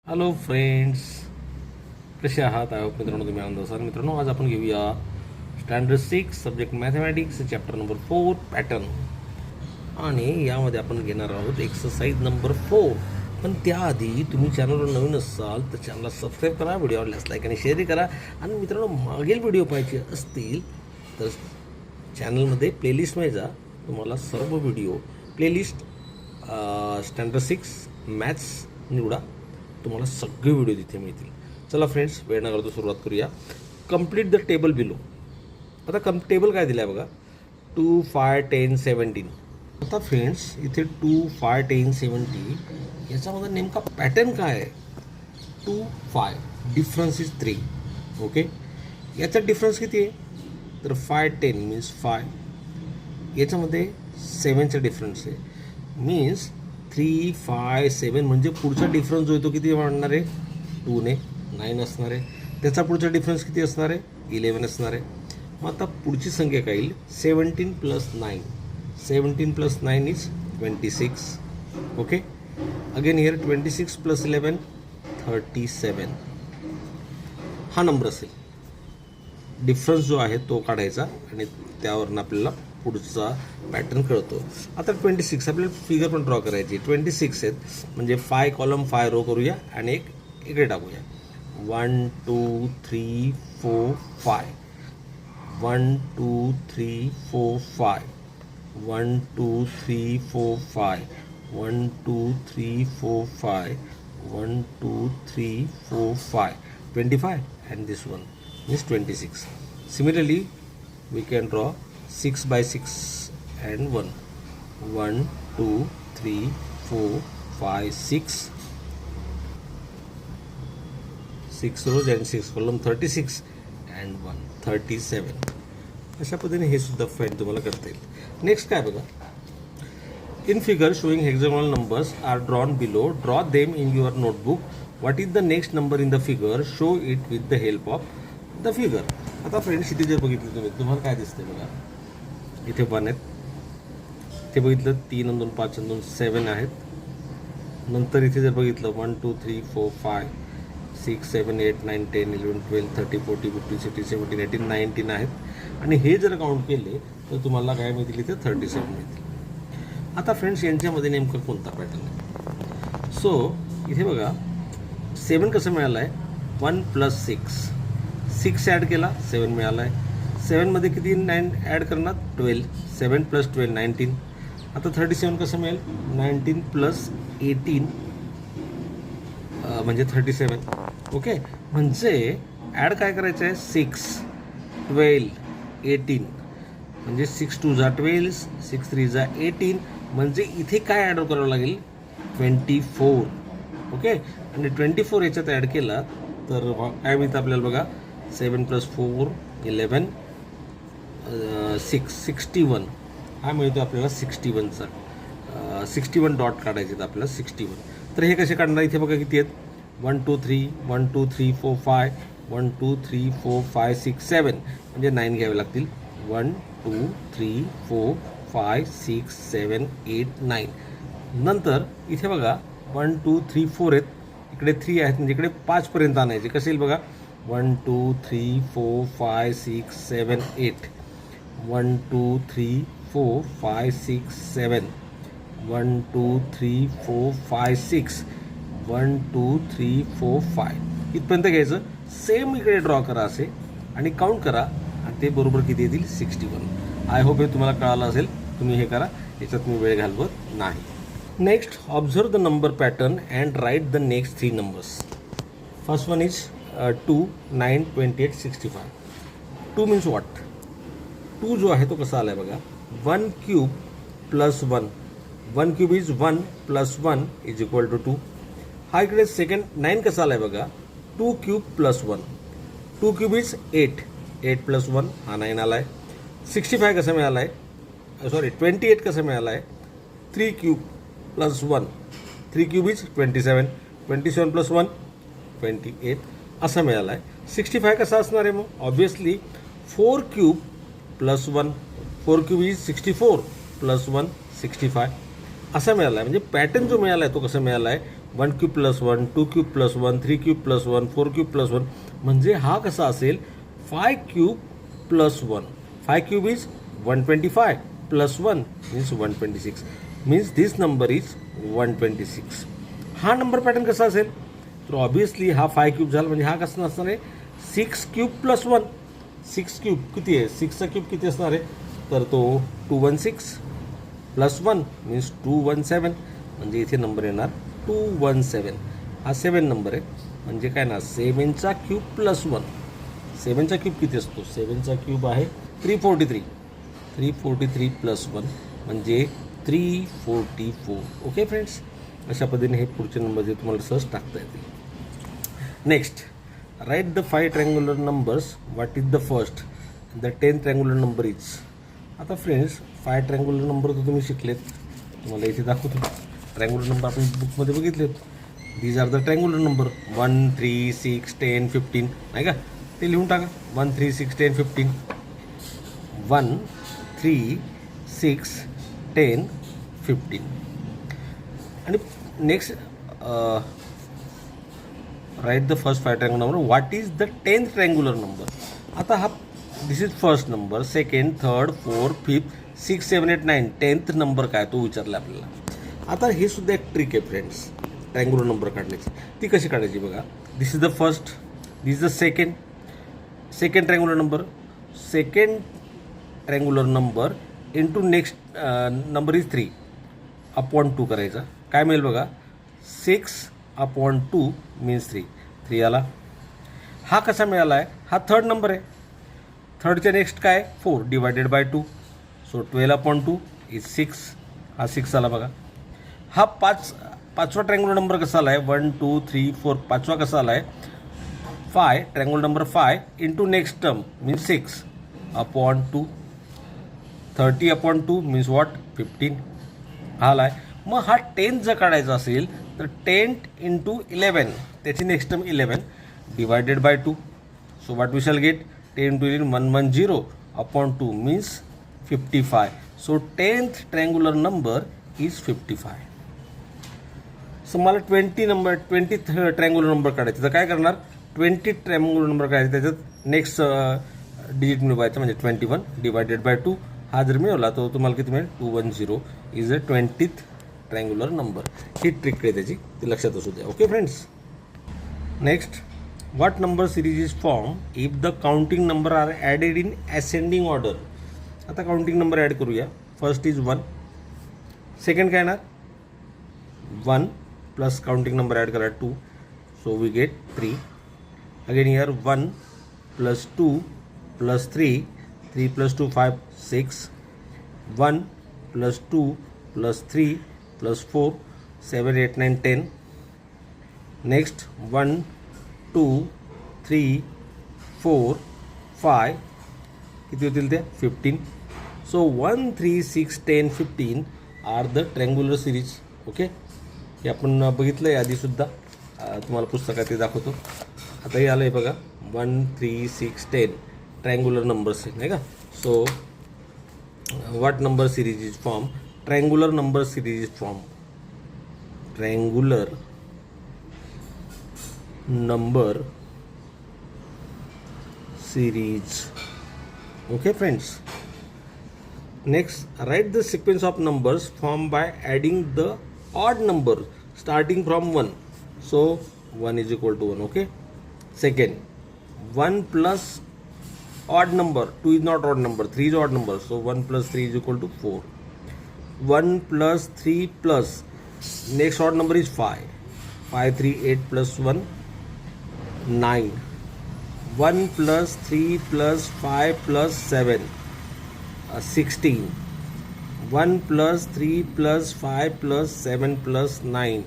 Hello friends, कसे आहात? I hope मित्रांनो तुम्ही आनंद असाल. मित्रांनो, आज आपण घेऊया standard 6 subject mathematics chapter number 4 pattern. आणि यामध्ये आपण घेणार आहोत एक्सरसाइज नंबर 4. पण त्याआधी तुम्ही चॅनलवर नवीन असाल तर चॅनलला सबस्क्राईब करा, व्हिडिओ आवडल्यास लाईक आणि शेअर करा. आणि मित्रांनो, मागील व्हिडिओ पाहायचे असतील तर चॅनलमध्ये प्लेलिस्टमध्ये जा. तुम्हाला सर्व व्हिडिओ प्लेलिस्ट स्टँडर्ड 6 मॅथ्स निवडा, तुम्हाला सगळे व्हिडिओ तिथे मिळतील. चला फ्रेंड्स, वेळ न करतो सुरुवात करूया. Complete the table below. आता टेबल काय दिलं आहे बघा, 2, 5, 10, 17. आता फ्रेंड्स, इथे 2, 5, 10, 70 याच्यामध्ये नेमका पॅटर्न काय आहे? 2, 5 डिफरन्स इज 3. ओके, याचा डिफरन्स किती आहे? तर 5, 10 मीन्स 5. याच्यामध्ये 7चा डिफरन्स आहे, मीन्स 3, 5, 7. म्हणजे पुढचा डिफरन्स जो आहे तो किती वाढणार आहे? 2 ने 9 असणार आहे. त्याचा पुढचा डिफरन्स किती असणार आहे? 11 असणार आहे. मग आता पुढची संख्या काय येईल? 17 + 9. 17 + 9 इज 26. Okay, again here 26 + 11 37. हा नंबर असेल. डिफरन्स जो आहे तो काढायचा आणि त्यावरून आपल्याला पुढचा पॅटर्न कळतो. आता 26 आपल्याला फिगर पण ड्रॉ करायची. 26 आहेत म्हणजे 5 कॉलम 5 रो करूया आणि एक इकडे टाकूया. 1 2 3 4 5. 1 2 3 4 5. 1 2 3 4 5. 1 2 3 4 5. 1 2 3 4 5. 25 and this one is 26. Similarly, we can draw 6 by 6 and 1. 1 2 3 4 5 6. 6 rows and 6 column, 36 and 1 37. अशा पद्धतीने हे सुद्धा फाईंड तुम्हाला करता येईल. नेक्स्ट काय बघा, in figure showing hexagonal numbers are drawn below. Draw them in your notebook. What is the next number in the figure? Show it with the help of the figure. आता friends, इथे जर बघितलं तुम्हाला काय दिसतंय बघा, इथे 1 आहेत. इथे बघितलं 3 आणि 2 5 आणि 2 7 आहेत. नंतर इथे जर बघितलं 1 2 3 4 5 6 7 8 9 10 11 12 13 14 15 16 17 18 19 आहेत. आणि हे जर काउंट केले तर तुम्हाला काय मिळतील? इथे 37 मिळतील. आता फ्रेंड्स, यांच्यामध्ये नेमकं कोणता पॅटर्न आहे? सो इथे बघा, 7 कसं मिळालं आहे? 1 + 6. 6 ॲड केला, 7 मिळाला आहे. 7मध्ये किती 9 ॲड करणार? 12. 7 + 12 19. आता 37 कसं मिळेल? 19 + 18 म्हणजे 37. ओके, म्हणजे ॲड काय करायचं आहे? 6 12 18 म्हणजे 6 2 जा 12, 6 3 जा 18. म्हणजे इथे काय ॲड करावं लागेल? 24. ओके, आणि 24 याच्यात ॲड केला तर काय मिळतं आपल्याला बघा? 7 + 4 11 6 61. हा मिळतो आपल्याला 61चा. 61 डॉट काढायचे आहेत आपल्याला 61. तर हे कसे काढणार? इथे बघा किती आहेत? 1 2 3 1 2 3 4 5 1 2 3 4 5 6 7 म्हणजे 9 घ्यावे लागतील. 1 2 3 4 5 6 7 8 9. नंतर इथे बघा 1 2 3 4 आहेत, इकडे 3 आहेत म्हणजे इकडे 5 पर्यंत आणायचे. कसे येईल बघा? 1 2 3 4 5 6 7 8. 1 2 3 4 5 6 7. 1 2 3 4 5 6. 1 2 3 4 5 इथपर्यंत घ्यायचं. सेम इकडे ड्रॉ करा असे आणि काउंट करा आणि ते बरोबर किती येतील? 61. आय होप हे तुम्हाला कळालं असेल. तुम्ही हे करा, याच्यात मी वेळ घालवत नाही. Next, observe the number pattern and write the next 3 numbers. First one is 2 9 28 65. 2 means what? 2 जो आहे तो कसा आला आहे बघा, 1 cube + 1. 1 cube is 1 + 1 is equal to 2. हा इकडे सेकंड 9 कसा आला आहे बघा, 2 क्यूब + 1. 2 cube is 8. 8 + 1 हा 9 आला आहे. 65 कसा मिळाला आहे? सॉरी, 28 कसा मिळाला आहे? 3 क्यूब + 1. 3 cube is 27. 27 + 1 28 असा मिळाला आहे. 65 कसा असणार आहे? मग ऑब्व्हियसली 4 क्यूब + 1. 4 क्यूब इज 64 + 1 65 असा मिळाला आहे. म्हणजे पॅटर्न जो मिळाला आहे तो कसा मिळाला आहे, 1 cube plus 1, 2 cube plus 1, 3 cube plus 1, 4 cube plus 1. म्हणजे हा कसा असेल, 5 cube plus 1. 5 cube is 125 plus 1 means 126. Means this number is 126. हा नंबर पॅटर्न कसा असेल, तर ऑब्वियसली हा 5 क्यूब झाला, म्हणजे हा कसा असणार आहे, 6 क्यूब प्लस 1. 6 क्यूब किती आहे, 6चा क्यूब किती असणार आहे, तर तो 216 प्लस 1 मीन्स 217. म्हणजे इथे नंबर येणार 217. हा 7 नंबर आहे. म्हणजे काय ना, 7चा क्यूब प्लस 1. 7चा क्यूब किती असतो, 7चा क्यूब आहे 343. 343 प्लस 1 म्हणजे 344. ओके फ्रेंड्स, अशा पद्धतीने हे पुढचे नंबर जे तुम्हाला सहज टाकता येतील. Next, write the 5 triangular numbers. What is the first, the 10th triangular number is. आता फ्रेंड्स 5 ट्रँग्युलर नंबर तर तुम्ही शिकलेत, तुम्हाला इथे दाखवतो. ट्रँग्युलर नंबर आपण बुकमध्ये बघितलेत. These are the triangular number 1, 3, 6, 10, 15 नाही का, ते लिहून टाका. 1, 3, 6, 10, 15. 1, 3, 6, 10, 15. आणि next write the first 5 triangular number. What is the 10th triangular number. आता हा this is first number, second, third, fourth, fifth, 6, 7, 8, 9. 10th number काय तो विचारला आपल्याला. आता हे सुद्धा एक ट्रिक आहे फ्रेंड्स ट्रँग्युलर नंबर काढण्याची. ती कशी काढायची बघा. This is the first, this is the second triangular number. Second triangular number into next number is 3 upon 2 करायचा. काय मिळेल बघा, 6 अपॉन 2 मीन्स 3. 3 आला. हा कसा मिळाला आहे, हा थर्ड नंबर आहे. थर्डच्या नेक्स्ट काय, 4 divided by 2. So 12 upon 2 is 6. हा 6 आला बघा. हा पाचवा ट्रँग्युलर नंबर कसा आला आहे, 1, 2, 3, 4. पाचवा कसा आला आहे, 5 triangular number 5 into next term means 6 upon 2. 30 upon 2 means what, 15. हा आला आहे. मग हा 10 जर काढायचा असेल तर 10 इंटू 11, त्याची next term 11 divided by 2. So what we shall get, 10 into 11 110 upon 2 means 55. So 10th triangular number is 55. So मला 20th ट्रँग्युलर नंबर काढायचं, तर काय करणार, 20 ट्रँग्युलर नंबर काढायचा, त्याच्यात नेक्स्ट डिजिट मिळवायचं म्हणजे 21 डिवायडेड बाय 2. हा जर मिळवला तर तुम्हाला किती मिळेल, 210 is a 20th triangular number. ही ट्रिक आहे त्याची, ती लक्षात असू द्या. Okay friends. Next, what number series is form if the counting number are added in ascending order. आता काउंटिंग नंबर ॲड करूया. फर्स्ट इज 1, सेकंड काय येणार 1 प्लस काउंटिंग नंबर ॲड करा 2. So we get 3. Again here 1 plus 2 plus 3, 3 plus 2 5, 6. 1 plus 2 plus 3 plus 4, 7, 8, 9, 10. Next 1, 2, 3, 4, 5 किती होतील ते, 15. So 1, 3, 6, 10, 15 are the triangular series. Okay, हे आपण बघितलं आहे आधीसुद्धा, तुम्हाला पुस्तकात ते दाखवतो. आता हे आलं आहे बघा, 1, 3, 6, 10 ट्रँग्युलर नंबर्स नाही का. So what number series is form, triangular number series is form, triangular number series. Okay friends, next write the sequence of numbers formed by adding the odd number starting from 1. So 1 is equal to 1. Okay, second 1 plus odd number, 2 is not odd number, 3 is odd number, so 1 plus 3 is equal to 4. 1 plus 3 plus next odd number is 5. 5, 3, 8 plus 1, 9. 1 plus 3 plus 5 plus 7, 16. 1 plus 3 plus 5 plus 7 plus 9,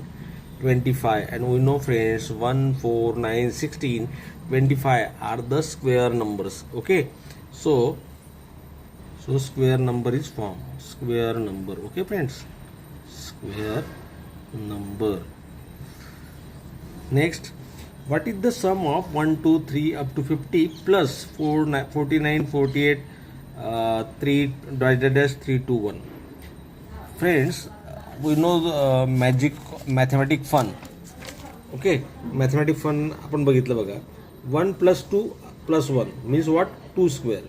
25. And we know friends, 1, 4, 9, 16, 25 are the square numbers. Okay, so square number is formed. Square number. Okay friends, square number. Next, what is the sum of 1, 2, 3 up to 50 plus 4, 49, 48, 3 divided as 3, 2, 1. Friends, we know mathematic fun. Okay, mathematic fun आपण बघितलं बघा. 1 + 2 + 1 means what 2 square.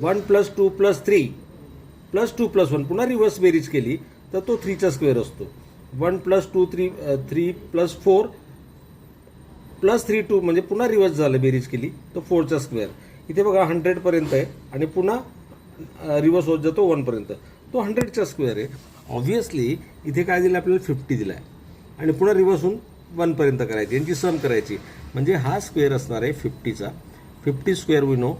1 + 2 + 3 + 2 + 1 पुन्हा reverse बेरीज केली तर तो 3चा square असतो. 1 + 2 3 + 4 + 3 2 म्हणजे पुन्हा रिव्हर्स झालं, बेरीज केली तर 4चा स्क्वेअर. इथे बघा 100पर्यंत आहे आणि पुन्हा रिव्हर्स होत जातो 1पर्यंत, तो 100चा स्क्वेअर आहे. ऑब्व्हियसली इथे काय दिलं आपल्याला 50 दिला आहे आणि पुन्हा रिव्हर्स होऊन 1पर्यंत करायची, यांची सम करायची, म्हणजे हा स्क्वेअर असणार आहे 50चा. 50 square we know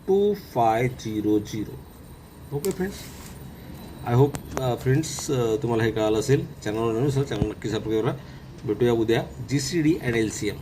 2500. Okay friends, I hope friends तुम्हाला हे कळालं असेल. चॅनलवर नवीन असेल चॅनल नक्की सबस्क्राईब करा. भेटूया उद्या GCD and LCM.